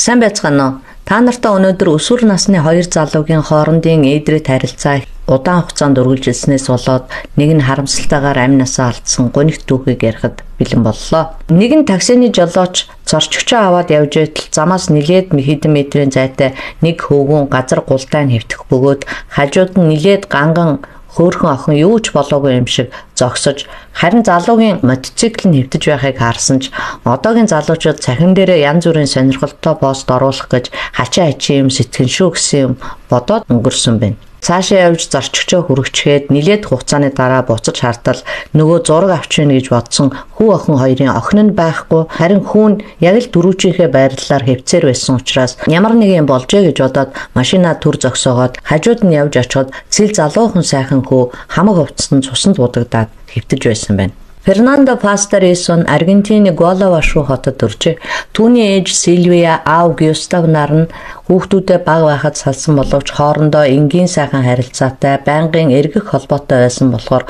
Сайн байцгаана уу? Та нартай өнөөдөр өсвөр насны хоёр залуугийн хоорондын ээдрит харилцаа удаан хугацаанд үргэлжилснээс болоод нэг нь харамсалтайгаар амь насаа алдсан гонигт түүхийг ярихад бэлэн боллоо. Нэг нь таксины жолооч зорчигчоо аваад явж байтал замаас нилээд хэдэн метрийн зайтай нэг хөвгүүн газар гултай нь хэвтэх бөгөөд хажууд нь нилээд ганган хөөрхөн охин юу ч болоогүй юм шиг зогсож харин залуугийн мотоцикл нь хэвтэж байхыг харсан ч одоогийн залуучууд цахин дээрээ янз бүрийн сонирхолтой пост оруулах гэж хачаа хачийн юм сэтгэн шүү гэсэн юм бодоод өнгөрсөн байна. Цаашаа явж зорчигчоо хүрэгчгээд нилээд хугацааны дараа буцаж хартал нөгөө зураг авч ийн гэж бодсон хүү охин хоёрын охин нь байхгүй харин хүүн яг л дөрүүчийнхээ байрлалаар хэвцээр байсан учраас ямар нэг юм болжээ гэж бодоод машинаа түр зогсоогоод хажууд нь явж очиход цэл залуухан сайхан хүү хамаг хувцсан цусанд будагдаад хэвтэж байсан байна. Фернандо Пасторессон Аргентины Гуалавашуу хотод төржээ. Түүний ээж Сильвия аав Гюстав нар нь хүүхдүүдэд бага байхад салсан боловч хоорондоо энгийн сайхан харилцаатай байнгын эргэх холбоотой байсан болохоор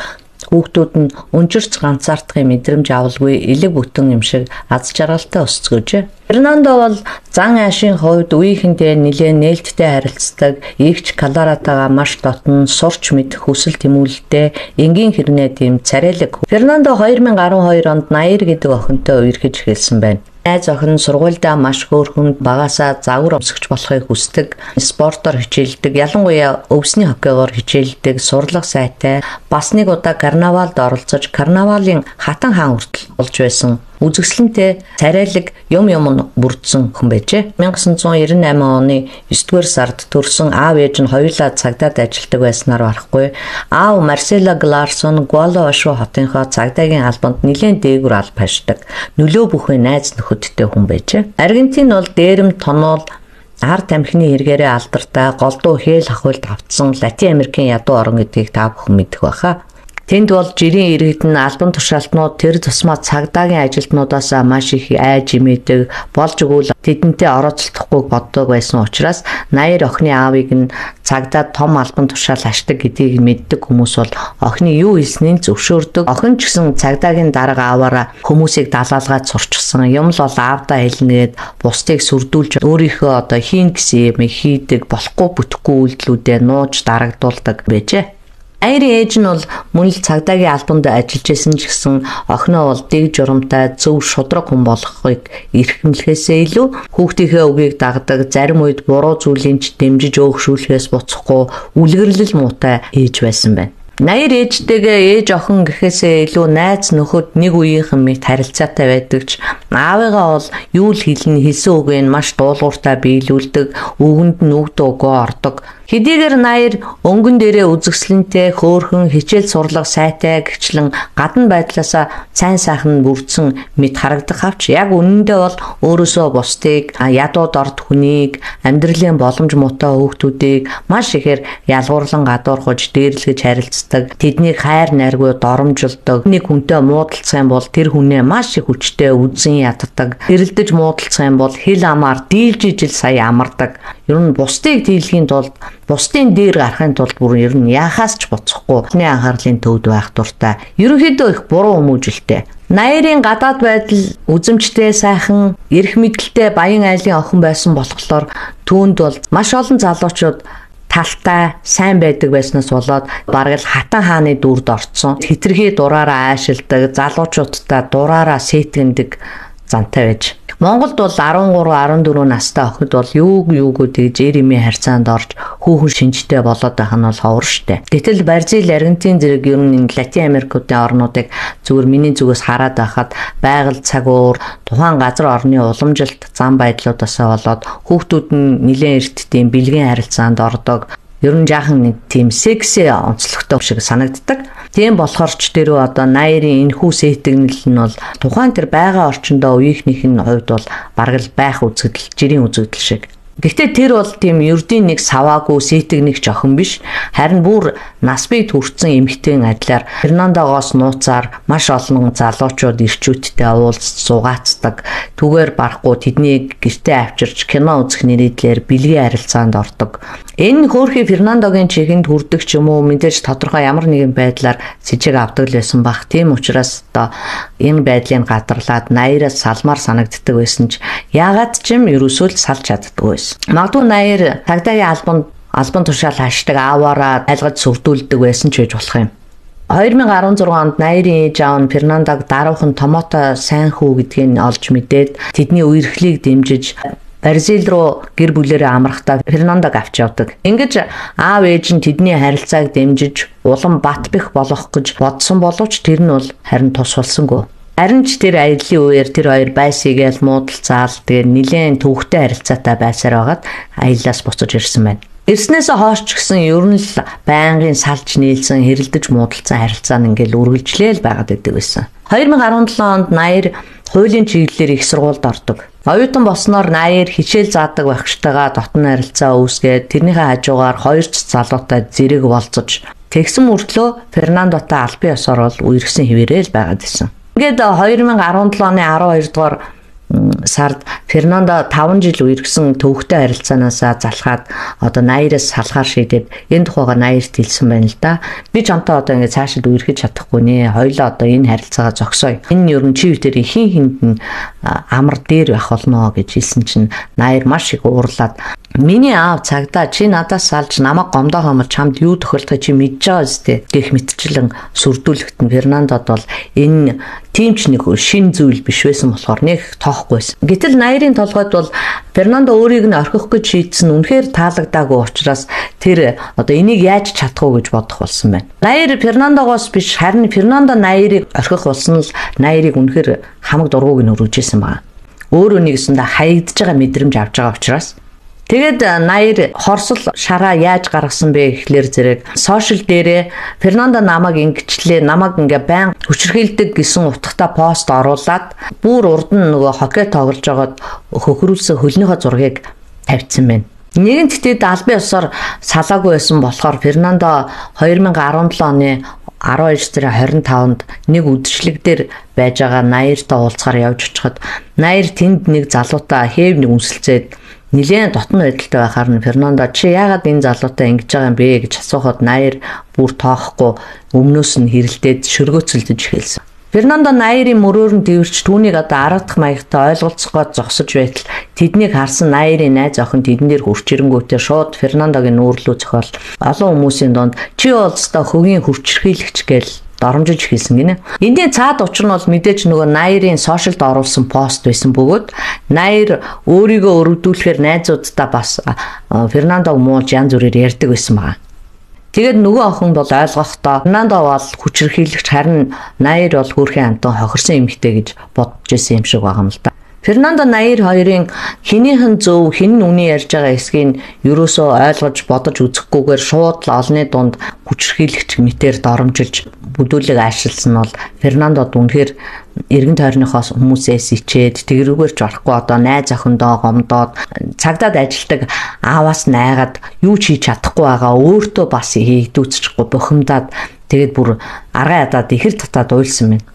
хүүхдүүд нь өнчирч ганцаардахын мэдрэмж авалгүй элэг бүтэн юм шиг аз жаргалтай өсцгөөжээ. Фернандо бол зан аашийн хувьд үеийнхэндээ нэлээд нээлттэй харилцдаг, эгч Каларатагаа маш дотн сурч мэдэх хүсэл тэмүүлэлтэй, энгийн хэрнээ тийм царайлаг. Фернандо 2012 онд Наир гэдэг охинтой үерхэж эхэлсэн байна. Найз охин сургуульдаа маш хөөрхөн багасаа загвар өмсгч болохыг хүсдэг, спортоор хичээлдэг, ялангуяа өвсний хоккейгоор хичээлдэг, сурлах сайтай, бас нэг удаа карнавалд оролцож карнавалын хатан хаан хүртэл болж байсан. Үзэсгэлэнтэй царайлаг юм бүрдсэн хүн байжээ. 1998 оны 9-р сард төрсэн аав ээж нь хоёулаа цагдаад ажилладаг байснаар барахгүй. Аав Марсело Гларсон Гуалавашуу хотынхоо цагдаагийн албанд нэлээд дээгүр алба хашдаг. Нөлөө бүхий найз нөхөдтэй хүн байжээ. Аргентин бол дээрэм тонол ард тамхины хэрэгээрээ алдартай голдуу хээл хахуйлд автсан Латин Америкийн ядуу орн гэдгийг та бүхэн мэдэх байхаа. Тэнд бол жирийн иргэд нь албан тушаалтнууд тэр тусмаа цагдаагийн ажилтнуудаас маш их айж имээдэг болж өгвөл тэдэнтэй орооцолдохгүй боддог байсан учраас Наир охины аавыг нь цагдаа том албан тушаал ашдаг гэдгийг мэддэг хүмүүс бол охины юу хийснийг зөвшөөрдөг. Охин ч гэсэн цагдаагийн дарга ааваараа хүмүүсийг далаалгаад сурчсан. Юм л бол аавдаа хэлнгээд бусдыг сүрдүүлж өөрийнхөө одоо хийн гэсэн юм хийдэг болохгүй бүтэхгүй үйлдэлүүдэд нууж дарагдуулдаг байжээ. Наирийн ээж нь бол мөн л цагдаагийн албанд ажиллаж байсан ч гэсэн охиноо бол дэг журамтай зөв шудраг хүн болохыг эрхэмлэхээсээ илүү хүүхдийнхээ үгийг дагдаг, зарим үед буруу зүйлийг дэмжиж өөгшүүлэхээс буцахгүй үлгэрлэл муутай ээж байсан байна. Наир ээжтэйгээ ээж охин гэхээсээ илүү найз нөхөд нэг үеийнхэн мэт харилцаатай байдаг ч аавыгаа бол юу л хэлнэ хэлсэн үгийг маш дуулууртай биелүүлдэг, үгэнд нь үг дуугүй ордог. Хэдийгээр Наир өнгөн дээрээ үзэсгэлэнтэй хөөрхөн хичээл сурлага сайтай гिचлэн гадна байдлаасаа сайн сайхан бүрдсэн мэд харагдах авч яг үнэндээ бол өөрөөсөө бусдыг ядууд орд хүнийг амьдралын боломж муутай хүүхдүүдийг маш ихээр ялгуурлан гадуурхаж дээрлэгэж харилцдаг. Тэднийг хайр найргүй доромжилдог. Нэг хүнтэй муудалцах юм бол тэр хүнээ маш их хүчтэй үзэн яддаг. Хэрэлдэж муудалцах юм бол хэл амаар дийлж ижил сая амардаг. Ер нь бусдыг дийлэхийн тулд бусдын дээр гарахын тулд бүр ер нь яхаас ч буцахгүй эхний анхаарлын төвд байх дуртай. Ерөнхийдөө их буруу хүмүүжлтэй. Наирийн гадаад байдал үзэмжтэй сайхан, эрх мэдэлтэй баян айлын охин байсан болохоор түүнд бол маш олон залуучууд талтай сайн байдаг байснаас болоод бараг л хатан хааны дүрд орцсон. Хитрхи дураараа аашилдаг, залуучуудтай дураараа сэтгэндэг зантай байж. Монголд бол 13-14 настай охид бол юуг тэгж эрэмийн харьцаанд орж хүүхэн шинжтэй болоод байх нь бол ховор штэ. Гэтэл Бразил, Аргентин зэрэг ер нь Латин Америкийн орнуудыг зүгээр миний зүгээс хараад байхад байгаль цаг уур, тухайн газар орны уламжилт зам байдлуудаасаа болоод хүүхдүүд нь нэлээд эрт тийм бэлгийн харилцаанд ордог. Ер нь жаахан нэг тийм секси онцлогтой шиг санагддаг. Тийм болохоор ч тэр одоо Наирийн энэхүү сэтгэл нь бол тухайн тэр байгаа орчиндөө үеийнхнийх нь хувьд бол бараг л байх үзэгдэл, жирийн үзэгдэл шиг. Гэхдээ тэр бол тийм ердийн нэг саваагүй сэтг нэг жохин биш. Харин бүр нас бий төрсэн эмэгтэйн адилаар Фернандогоос нууцаар маш олон залуучууд ирчүүдтэй уулзж суугаацдаг. Түгээр барахгүй тэднийг гэртээ авчирч кино үзэх нэрийдлэр бэлгийн харилцаанд ордог. Энэ хөөрхий Фернандогийн чихэнд хүрдэг ч юм уу мэдээж тодорхой ямар нэгэн байдлаар сэжиг авдаг л байсан бах. Тийм учраас одоо энэ байдлыг гадарлаад Наяраас салмаар санагддаг байсан ч яагаад ч юм ерөөсөө л салж чаддаг байсан. Магадгүй Наяр цагдаагийн албан тушаал хашдаг ааваараа айлгаж сүрдүүлдэг байсан ч байж болох юм. 2016 онд Наярын ээж аав нь Фернандог даруухан томоотой сайн хүү гэдгийг олж мэдээд тэдний үерхлийг дэмжиж Бразил руу гэр бүлээрээ амрахтаа Фернандог авч явдаг. Ингэж аав ээж нь тэдний харилцааг дэмжиж улам бат бэх болгох гэж бодсон боловч тэр нь бол харин тус болсонгүй. Харин ч тэр аяллаа үеэр тэр хоёр байсыгээл муудалцаал тэгээд нэлээд төвөгтэй харилцаатай байсаар байгаад аяллаас буцаж ирсэн байна. Ирснээсээ хойш ч гэсэн ер нь л байнгын салж нийлсэн хэрэлдэж муудалцсан харилцаа нь ингээл үргэлжлээл байгаад байдаг байсан. 2017 онд Наяр хуулийн чиглэлээр их сургуульд ордог. Оюутан болсноор Наяр хичээл заадаг багштайгаа дотн харилцаа үүсгээд тэрнийхээ хажуугаар хоёр ч залуутай зэрэг болцож тэгсэн мөртлөө Фернандотой албан ёсоор бол үерхсэн хэвээрээ л байгаад байсан. Ингээд 2017 оны 12 дугаар сард Фернандо 5 жил үерхсэн төвөгтэй харилцаанаасаа залхаад одоо Наяраас салахаар шийдээд энэ тухайга Наярт хэлсэн байна л да. Би чамтай одоо ингээд цаашид үерхэж чадахгүй нэ. Хоёлоо одоо энэ харилцаагаа зогсооё. Энэ нь ер нь чи битэр ихийн хинд амар дээр байх болно гэж хэлсэн чинь Наяр маш их уурлаад миний аав цагдаа чи надаас салж намайг гомдоо хомол чамд юу тохиолдохыг чи мэдж байгаа зү гэх мэтчлэн сүрдүүлэхт нь Фернандод бол энэ тийм ч нэг шин зүйл биш байсан болохоор нэг тоохгүй байсан. Гэтэл Наярын толгойд бол Фернандо өөрийг нь орхих гэж шийдсэн үнэхээр таалагдаагүй учраас тэр одоо энийг яаж чадах уу гэж бодох болсон байна. Наяр Фернандогоос биш харин Фернандо Наярыг орхих болсон л Наярыг үнэхээр хамаг дургууг нь өргөжсэн байна. Өөрөө нэгэсэндээ хаягдж байгаа мэдрэмж авч байгаа учраас тэгээд Наяр хорсол шараа яаж гаргасан бэ гэхлээр зэрэг сошиал дээрээ Фернандо намайг ингэчлээ, намайг ингээ байн хүчрхийлдэг гэсэн утгатай пост оруулаад бүр урд нь нөгөө хоккей тоглож байгаад хөхрүүлсэн хөлнийхөө зургийг тавьсан байна. Нэгэнт тэд албан ёсоор салаагүй байсан болохоор Фернандо 2017 оны 12/25-нд нэг үдшилэг дээр байж байгаа Наяртай уулзахаар явж очиход Наяр тэнд нэг залуутай хээв нэг үнсэлцээд нилээн дотн байдалтай байхаар нь Фернандо чи яагаад энэ залуутай ингэж байгаа юм бэ гэж асуухад Наяр бүр тоохгүй өмнөөс нь хэрэлдээд шөргөөцөлдөж эхэлсэн. Фернандо Наярын мөрөөр нь дэвэрч түүнийг одоо аргадах маягтай ойлголцох гээд зогсож байтал тэднийг харсан Наярын найз охин тэдэн дээр хурч ирэнгүүтээ шууд Фернандогийн нүүрлүү зохиол олон хүмүүсийн донд чи олцтой хөгийн хурчрхийлэгч гээл доромжиж хэлсэн гинэ. Эндийн цаад учир нь бол мэдээж нөгөө Наярын сошиалд оруулсан пост байсан бөгөөд Наяр өөрийгөө өргөдүүлэхээр найзуудтай бас Фернандог муулж янз бүрээр ярьдаг байсан байна. Тэгээд нөгөө охин бол ойлгохдоо Фернандо бол хүчрхийлэгч харин Наяр бол хөөрхөн амтан хохирсон эмэгтэй гэж бодож байсан юм шиг байгаа юм л да. Фернандо Наяр хоёрын хинийхэн зөв хэн нь үний ярьж байгаа эсгийг ерөөсөө ойлгож бодож үзэхгүйгээр шууд л олонний дунд хүчрхийлэгч мэтээр доромжилж бүдүүлэг аашилсан нь бол Фернандод үнэхээр эргэн тойрныхоос хүмүүсээс ичээд тэгэрүүгээр ч орохгүй одоо найз охиндоо гомдоод цагдаад ажилдаг ааваас найгаад юу ч хийж чадахгүй байгаа өөртөө бас хийгдүүцчихгүй бухимдаад тэгээд бүр аргаа ядаад ихэр татаад уйлсан байна.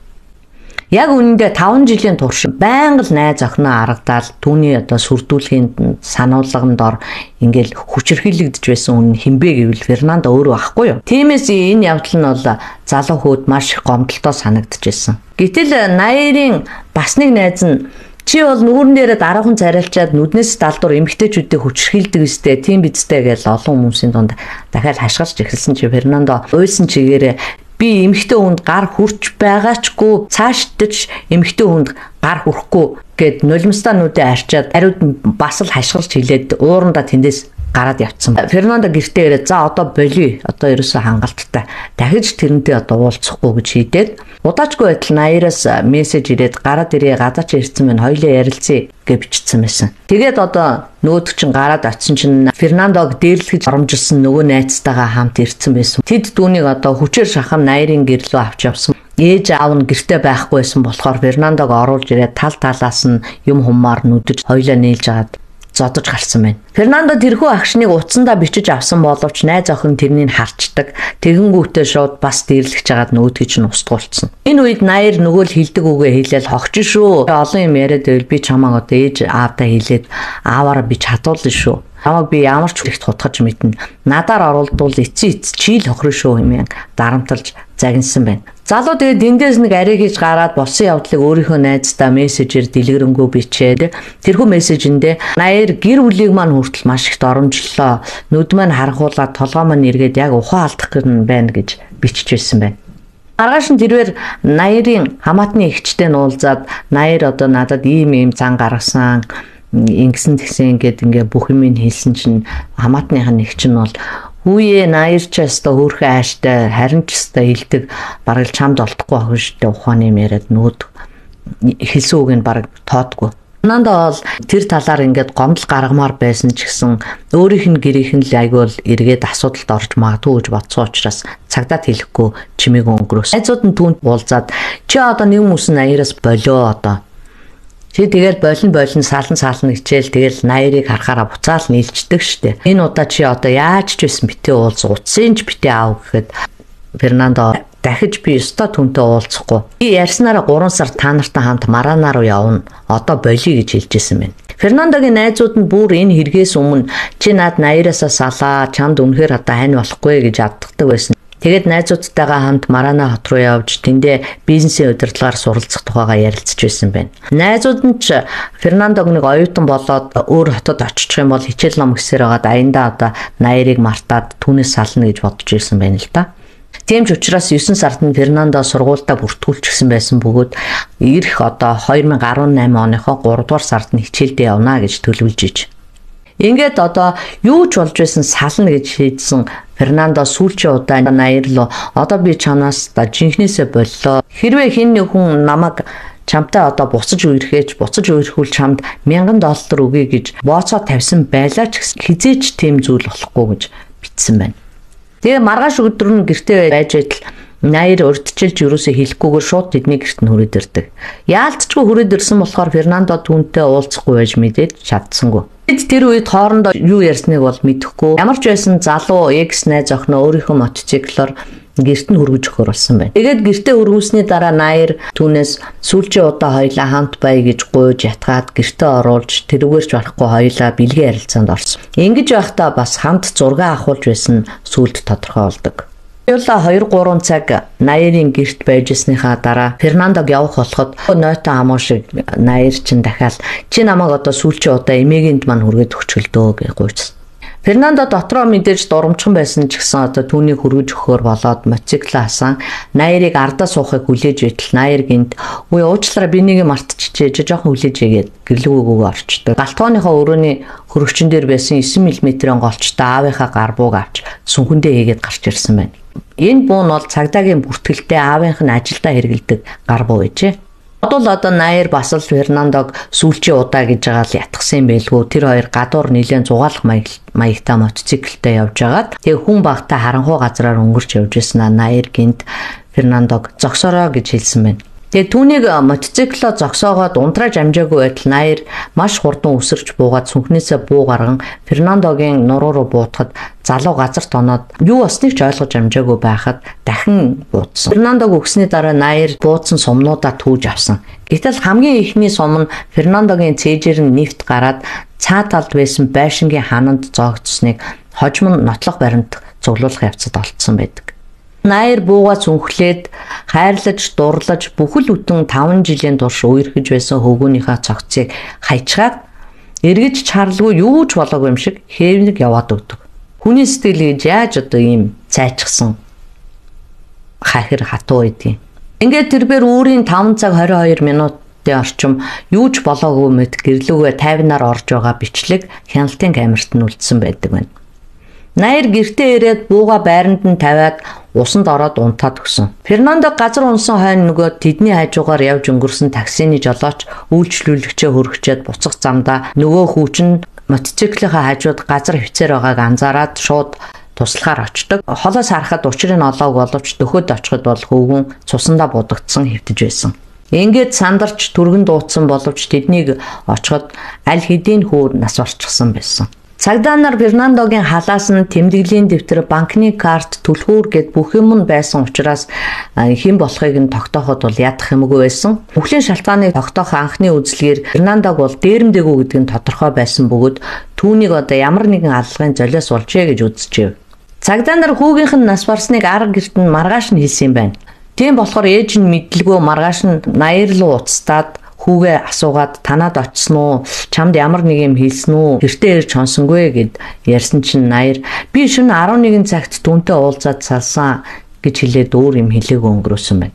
Яг үнэндээ 5 жилийн турш байнга л найз охиноо аргадаал түүний одоо сүрдүүлэхийн сануулганд ор ингээл хүчрхийлэгдэж байсан хүн хинбэ гэвэл Фернандо өөрөө ахгүй юу. Тиймээс энэ явдал нь бол залуу хүүд маш их гомдолтой санагдчихсэн. Гэтэл Наярын бас нэг найз нь чи бол нүүрэн дээрээ дараахан царайлчаад нүднээс далдуур эмгтээчүүдийг хүчрхийлдэг өстэй тийм бидтэй гэж олон хүмүүсийн донд дахиад хашгирч эхэлсэн чи Фернандо уйлсан чигээрээ би эмэгтэй хүнд гар хүрч байгаачгүй цаашдаж эмэгтэй хүнд гар хүрэхгүй гэд нулимстаа нүдэ арчаад ариуд бас л хашгирч хэлээд уурандаа тэндээс гараад явцсан. Фернандо гэртээ ирээд за одоо болиё. Одоо ерөөсөө хангалттай. Дахиж тэрнтэй одоо уулзахгүй гэж шийдээд удаачгүй байтал Наяраас мессеж ирээд гараад ирээ гадаач ирсэн байна. Хоёлоо ярилцъя гэж бичсэн байсан. Тэгээд одоо нөгөөд чинь гараад очсон чинь Фернандог дээрлэхэж оромжилсан нөгөө найзтайгаа хамт ирсэн байсан. Тэд түүнийг одоо хүчээр шахам Наярын гэрлөө авч явсан. Ээж аав нь гэртээ байхгүйсэн болохоор Фернандог оруулж ирээд тал талаас нь юм хумаар нүдэж хоёлоо нийлж агаад зодож гарсан байна. Фернандо тэрхүү агшныг утсандаа бичиж авсан боловч найз охин тэрнийг харчдаг. Тэгэнгүүтээ шууд бас дээрлэж хагаад нүүдгийч нь устгуулсан. Энэ үед Наир нөгөө л хилдэг үгээ хэлээл хогч шүү. Олон юм яриад байвал би чамааг одоо ээж аавдаа хэлээд ааваараа би чадуулна шүү. Намайг би ямар ч хүлэгт хутгаж мэднэ. Надаар оролдвол эцсийн чийл хохрон шүү хэмээн дарамталж загинсан байна. Залуу тэгээд эндээс нэг арай хийж гараад болсон явдлыг өөрийнхөө найздаа мессежээр дэлгэрэнгүй бичээд тэрхүү мессежиндээ Наир гэр бүлийг маань хүртэл маш их доромжлоо. Нүд маань харанхуулаад толгой маань эргээд яг ухаан алдах гэрн байна гэж бичиж байсан байна. Маргааш нь тэрвэр Наирын хамаатны эгчтэй нуулзаад Наир одоо надад ийм зан гаргасан ингэсэн тэгсэн ингээд бүх юм хэлсэн чинь хамаатных нь эгч нь бол хүүе Наир ч өстө хөөрхөн ааштай харин ч өстө хилдэг бараг чамд олдохгүй охин штэ ухааны юм яриад нүүд хэлсэн үг нь бараг тоодгүй. Фернандо бол тэр талаар ингээд гомдол гаргамаар байсан ч гэсэн өөрийнх нь гэрийнх нь л айгүй л эргээд асуудалд орж магадгүй гэж бодсон учраас цагдаад хэлэхгүй чимээг өнгөрөөс. Айзууд нь түүнд уулзаад чи одоо нэг хүмүүс Наираас болоо одоо. Чи тэгэл болон сална хичээл тэгэл Наирыг харахаараа буцаал нийлждэг штэ. Энэ удаа чи одоо яаж ч байсан битээ уулз утсын ч битээ аав гэхэд Фернандо дахиж би өстой түнтэй уулзахгүй. Би ярьснараа 3 сар та нартай хамт Марана руу явна. Одоо болиё гэж хэлжсэн байна. Фернандогийн найзууд нь бүр энэ хэрэгээс өмнө чи над Наираасаа салаа, чамд үнэхээр одоо хань болохгүй гэж аддаг байсан. Тэгээд найзуудтайгаа хамт Марана хот руу явж тэндээ бизнесийн удирдлагаар суралцах тухайга ярилцж байсан байна. Найзууд нь ч Фернандог нэг оюутан болоод өөр хотод очих юм бол хичээл ном гэсээр байгаад аяндаа одоо Наирыг мартаад түүнээс сална гэж бодож ирсэн байна л да. Тийм ч учраас 9 сард нь Фернандо сургуультаа бүртгүүлчихсэн байсан бөгөөд ирэх одоо 2018 оныхоо 3 дугаар сард нь хичээлдээ явна гэж төлөвлөж иж. Ингээд одоо юу ч болж байсан сална гэж шийдсэн Фернандо сүүлчийн удаа Наир руу одоо би чанаас та жинхнээсээ боллоо. Хэрвээ хэн нэг хүн намайг чамтай одоо буцаж үерхүүл чамд $1000 өгье гэж бооцоо тавьсан байлаа ч хизээч тийм зүйл болохгүй гэж бичсэн байна. Тэгээ маргааш өдөр нь гэртээ байж байтал Наир урдчилж юусоо хэлэхгүйгээр шууд тэдний гэрт нь хүрээд ирдэг. Яалтчгүй хүрээд ирсэн болохоор Фернандо түүнтэй уулзахгүй байж мэдээд чадсангүй. Тэр үед хоорондоо юу ярьсныг бол мэдэхгүй. Ямар ч байсан залуу экс найз охиноо өөрийнхөө мотоциклоор гэрт нь хүргэж өгөхөр болсон байна. Тэгээд гэртээ өргүүлсний дараа Наир түүнээс сүүлчийн удаа хоёлаа хамт бай гэж гуйж ятгаад гэртээ оруулж тэрүүгээрч барахгүй хоёлаа бэлгийн харилцаанд орсон. Ингэж байхдаа бас хамт зураг авахулж байсан сүлд тодорхой болдог. Хоёулаа 2-3 цаг Наирын гэрт байжсныхаа дараа Фернандог явах болоход нойтон амуу шиг Наир чин дахиад чи намайг одоо сүүлчийн удаа эмээгэнд мань хүргээд өгчөлдөө гэж гуйсан. Фернандо дотроо мэдээж дурамчхан байсан ч гэсэн одоо түүнийг хүргэж өгөхөөр болоод мотоциклаа хасан Наирыг ардаа суухыг хүлээж байтал Наир гинт үе уучлаарай би нэг юм мартчихжээ жоохон хүлээж игээд гэрлүүгөө орчдөг. Галтгооныхоо өрөөний хөрөгчөн дээр байсан 9 мм-ийн голчтой аавынхаа гар бууг авч сүнхэндээ хийгээд гарч ирсэн байна. Энэ буу нь бол цагдаагийн бүртгэлтэй аавынх нь ажилдаа хэрэгэлдэг гар буу байжээ. Одоо Наир бас л Фернандог сүүлчийн удаа гэж байгаа л ятгсан байлгүй. Тэр хоёр гадуур нэлээд зугаалах маягтай мотоциклтэй явж байгаад тэг хүн багтаа харанхуй газраар өнгөрч явж байсан Наир гинт Фернандог зогсороо гэж хэлсэн байна. Тэгээ түүнийг мотоциклоо зогсоогоод унтрааж амжаагүй байтал Наир маш хурдан өсөрч буугаад сүнхнээсээ буу гарган Фернандогийн нуруу руу буутахад залуу газарт оноод юу болсныг ч ойлгож амжаагүй байхад дахин буутсан. Фернандог өгсөний дараа Наир буудсан сумнуудаа түүж авсан. Гэтэл хамгийн ихний сум нь Фернандогийн цээжээр нь нефт гараад цаа талд байсан байшингийн хананд зоогдсныг хожим нь нотлох баримт цуглуулах явцад олдсон байдаг. Наир буугаа цүнхлээд хайрлаж дурлаж бүхэл бүтэн 5 жилийн турш үерхэж байсан хөвгөөнийхөө цогцыг хайчгаад эргэж чарлгүй юу ч болоогүй юм шиг хээвнэг яваад өгдөг. Хүний сэтгэл гэж яаж одоо ийм цайчсан хахир хатуу байдгийг. Ингээд тэрээр өөрийн 5 цаг 22 минутын орчим юу ч болоогүй мэт гэрлүүгээ тайвнаар орж байгаа бичлэг хяналтын камерт нь үлдсэн байдаг байна. Наир гэртээ ирээд бууга байранд нь тавиад усанд ороод унтаад өгсөн. Фернандо газар унсан хойно нөгөө тэдний хажуугаар явж өнгөрсөн таксины жолооч үйлчлүүлэгчээ хөргөчөөд буцах замдаа нөгөө хүүчин мотоциклийнхаа хажууд газар хвцээр байгааг анзаараад шууд туслахаар очдог. Холоос харахад учрыг олоог боловч дөхөд очиход бол хөвгүн цусандаа будагдсан хэвтэж байсан. Ингээд сандарч түргэн дуудсан боловч тэднийг очиход аль хэдийн хүү нас орчихсон байсан. Цагдаа нар Фернандогийн халаас нь тэмдэглэлийн дэвтэр, банкны карт, түлхүүр гэд бүх юм байсан учраас хэн болохыг нь тогтооход бол ядах юмгүй байсан. Бүхлийн шалтгааныг тогтоох анхны үзлэгээр Фернандог бол дээрэмдэгүү гэдэг нь тодорхой байсан бөгөөд түүнийг одоо ямар нэгэн аллагын золиос болжээ гэж үзжээ. Цагдаа нар хүүгийнх нь нас барсныг арга гэрт нь маргааш нь хэлсэн юм байна. Тийм болохоор ээж нь мэдлгүй маргааш нь Наяр руу уцтаад хүүгээ асуугаад танад очсон уу? Чамд ямар нэг юм хэлсэн үү? Гэртээ ирж хонсонгүй гэд ярьсан чинь Наяр би шөнө 11 цагт түүнтэй уулзаад салсан гэж хэлээд өөр юм хэлээгүй өнгөрөөсөн байна.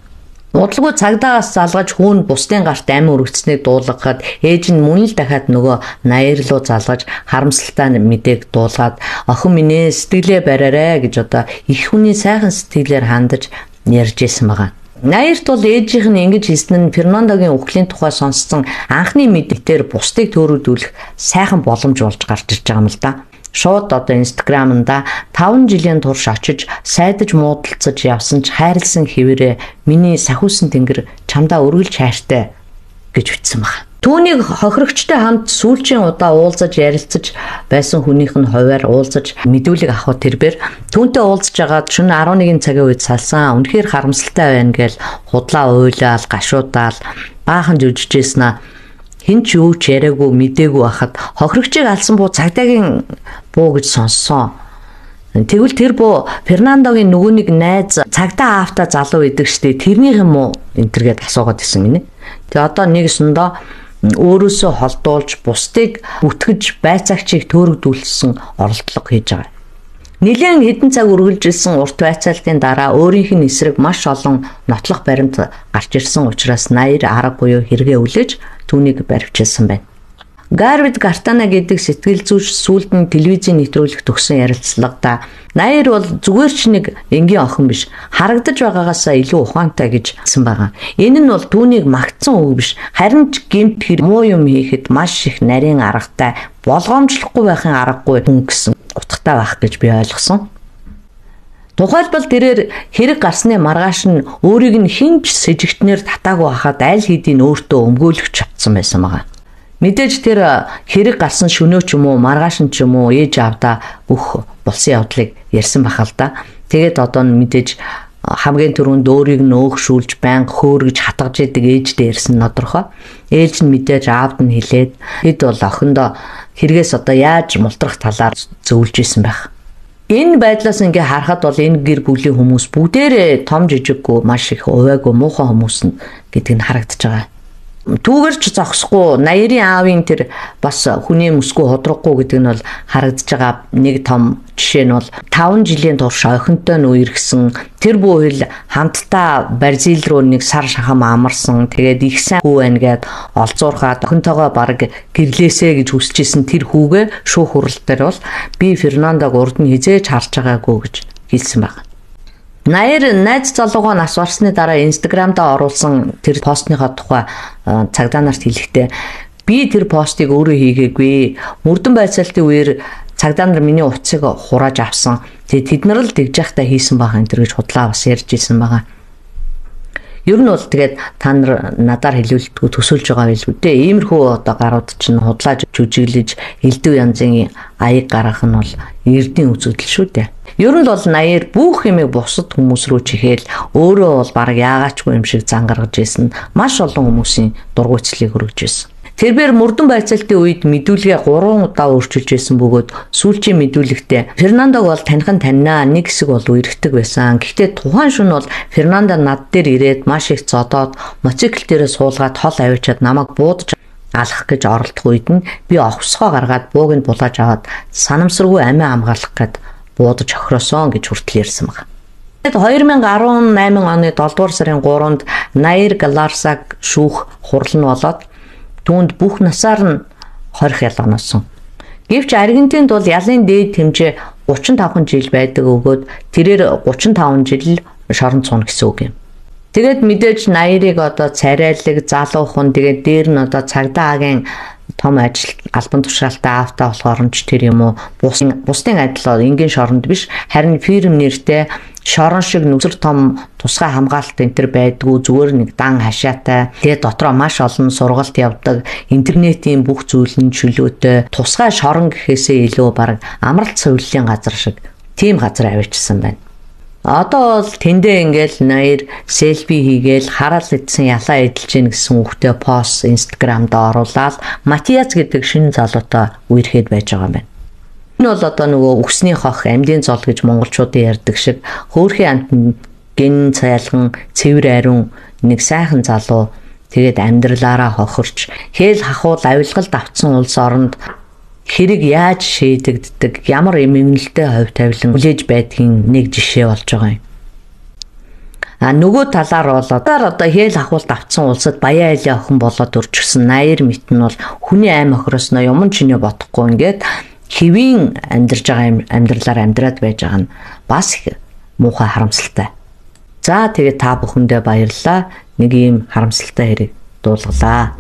Удалгүй цагдаагаас залгаж хүүн бусдын гарт амин өргөцснийг дуулгахад ээж нь мөн л дахиад нөгөө Наяр руу залгаж харамсалтай мэдээг дуулгаад охин минь ээ сэтгэлээ бариарай гэж одоо их хүний сайхан сэтгэлээр хандаж ярьж исэн байгаа. Наярт бол ээжийнх нь ингэж хэлсэн нь Фернандогийн үхлийн тухай сонссон анхны мэдээлэлээр бусдыг төөрөгдүүлэх сайхан боломж болж гарч ирж байгаа юм л да. Шууд одоо Instagram-ында 5 жилийн турш очиж сайдаж муудалцаж явсан ч хайрлсан хэвээрээ миний сахиусан тэнгэр чамдаа өргөлж хайртай гэж бичсэн байна. Түүнийг хохирогчтой хамт сүүлчийн удаа уулзаж ярилцаж байсан хүнийх нь хуваар уулзаж мэдүүлэг авах тэрбээр түүнтэй уулзж агаад шөнө 11 цагийн үед салсан. Үнэхээр харамсалтай байна гээл худлаа уйлаал гашуудаал баахан жүжижсэн хин ч юу ч яриаггүй мдээгүй байхад хохирогчийг алсан буу цагдаагийн буу гэж сонссон. Тэгвэл тэр буу Фернандогийн нөгөө нэг найз цагдаа аавта залуу идэг штэ тэрнийх юм уу энтергээд асуугаад исэн гинэ. Тэгээ одоо нэгсэндээ өөрөөсөө холдуулж бусдыг бүтгэж байцаагчийг төөрөгдүүлсэн оролдлого хийж байгаа. Нэлээд хэдэн цаг үргэлжилсэн урт байцаалтын дараа өөрийнх нь эсрэг маш олон нотлох баримт гарч ирсэн учраас Наяр арга буюу хэрэгээ үлээж түүнийг баривчилсан байна. Гарвид Гартана гэдэг сэтгэл зүйч сүүлд нь телевизийн нэвтрүүлэгт өгсөн ярилцлагада Наяр бол зүгээр ч нэг энгийн охин биш, харагдаж байгаагаасаа илүү ухаантай гэж хэлсэн байгаа. Энэ нь бол түүнийг магтсан үг биш, харин ч гэмт хэр муу юм хийхэд маш их нарийн аргатай, болгоомжлохгүй байхын аргагүй хүн гэсэн утгатай байх гэж би ойлгосон. Тухайлбал тэрээр хэрэг гарсны маргааш нь өөрийг нь хинч сэжигтнэр татаагүй хахад аль хэдийн өөртөө өмгөөлөх чадсан байсан байгаа. Мэдээж тэр хэрэг гарсан шөнөө ч юм уу маргааш нь ч юм уу ээж аавда бүх болсон явдлыг ярьсан бахал да. Тэгээд одоо мэдээж хамгийн түрүүнд өөрийг нь өөгшүүлж байнга хөөргөж хатгаж идэг ээждээ ярьсан тодорхой. Ээж нь мэдээж аавд нь хэлээд хэд бол охиндоо хэрэгээс одоо яаж мултрах талаар зөвлөж исэн байх. Энэ байдлаас ингээ харахад бол энэ гэр бүлийн хүмүүс бүгдээрээ том жижиггүй маш их увайгүй муухай хүмүүс гэдэг нь харагдаж байгаа. Түүгэрч зогсохгүй Наярын аавын тэр бас хүний мөсгөө ходроггүй гэдэг нь бол харагдаж байгаа нэг том жишээ нь бол 5 жилийн турш охинтой нь үерхсэн тэр бүхэл хамтдаа Бразил руу нэг сар шахам амарсан тэгээд их сайн хүү байна гэд олзуурхаад охинтойгоо баг гэрлээсэ гэж хүсчихсэн тэр хүүгээ шүүх хурал дээр бол би Фернандог урд нь хизээж харж байгаагүй гэж хэлсэн байна. Наяр найз залуугаа нас барсны дараа Instagram-даа оруулсан тэр постныхоо тухай цагдаа нарт хэлэхдээ би тэр постыг өөрөө хийгээгүй. Мөрдөн байцаалтын үеэр цагдаа нар миний утсыг хурааж авсан. Тэгээд тэд нар л тэгж яхтаа хийсэн байгаа энэ төр гэж худлаа бас ярьж исэн байгаа. Ер нь бол тэгээд та нар надаар хэлүүлдэггүй төсөөлж байгаа байл үү дээ. Иймэрхүү одоо гарууд чинь худлааж жүжиглэж элдв янзын аяг гаргах нь бол эрдийн үзэгдэл шүү дээ. Ер нь бол Наяр бүх юмыг бусад хүмүүс рүү чихээл өөрөө бол баг яагаачгүй юм шиг зан гаргаж исэн маш олон хүмүүсийн дургуйцлыг хөргөж исэн. Тэрээр мөрдөн байцаалтын үед мэдүүлгээ 3 удаа өөрчилж исэн бөгөөд сүүлчийн мэдүүлэгтээ Фернандог бол таньхан таньнаа нэг хэсэг бол үерхдэг байсан. Гэхдээ тухайн шөнө бол Фернандо над дээр ирээд маш их зодоод моцикл дээрээ суулгаад хол авчиад намайг буудаж алах гэж оролдох үед нь би овсгоо гаргаад бууг нь булааж аваад санамсаргүй амиа хамгаалах гэд буудаж охироосон гэж хүртэл ярьсан байна. 2018 оны 7 дугаар сарын 3-нд Наяр Галарсаг шүүх хурал нь болоод түүнд бүх насаар нь 20 ялгааносон. Гэвч Аргентинд бол ялын дээд хэмжээ 35 жил байдаг өгөөд тэрээр 35 жил шоронд сууна гэсэн үг юм. Тэгээд мэдээж Наярыг одоо царайлаг залуухан тэгээд дээр нь одоо цагдаагийн том ажил албан тушаалтай аавтаа болохоор ч тэр юм уу бусдын адил энгийн шоронд биш харин фирм нэртэй шорон шиг нүсэр том тусгай хамгаалалт энэ төр байдгүй, зүгээр нэг дан хашаатай. Тэгээ дотроо маш олон сургалт явдаг. Интернетийн бүх зүйл нь чөлөөтэй. Тусгай шорон гэхээсээ илүү баг амралт цувиллийн газар шиг тийм газар авчирсан байна. Одоо бол тэндээ ингээл наяр селфи хийгээл хараал идсэн ялаа эдэлж гин гэсэн үгтэй пост Instagram-д оруулаад Матиас гэдэг шинэ залуутай үерхэд байж байгаа юм байна. Энэ бол одоо нөгөө үхсний хох амьдын зол гэж монголчуудын ярьдаг шиг хөөрхийн амтнд гин цайлган цэвэр ариун нэг сайхан залуу тэгээд амьдралаараа хохирч хээл хахуул авилгалд авцсан улс оронд хэрэг яаж шийдэгддэг, ямар эмгэнэлтэй хувь тавилан хүлээж байдгийн нэг жишээ болж байгаа юм. Нөгөө талаар бол одоо хээл хахуулт авцсан улсад баяа айлын охин болоод өрчгсөн наяр мэт нь бол хүний аймаг охиросноо юм чинээ бодохгүй ингээд хэвийн амьдарж байгаа амьдралаар амьдраад байж байгаа нь бас их муухай харамсалтай. За тэгээд та бүхэндээ баярлалаа. Нэг ийм харамсалтай хэрэг дуулгалаа.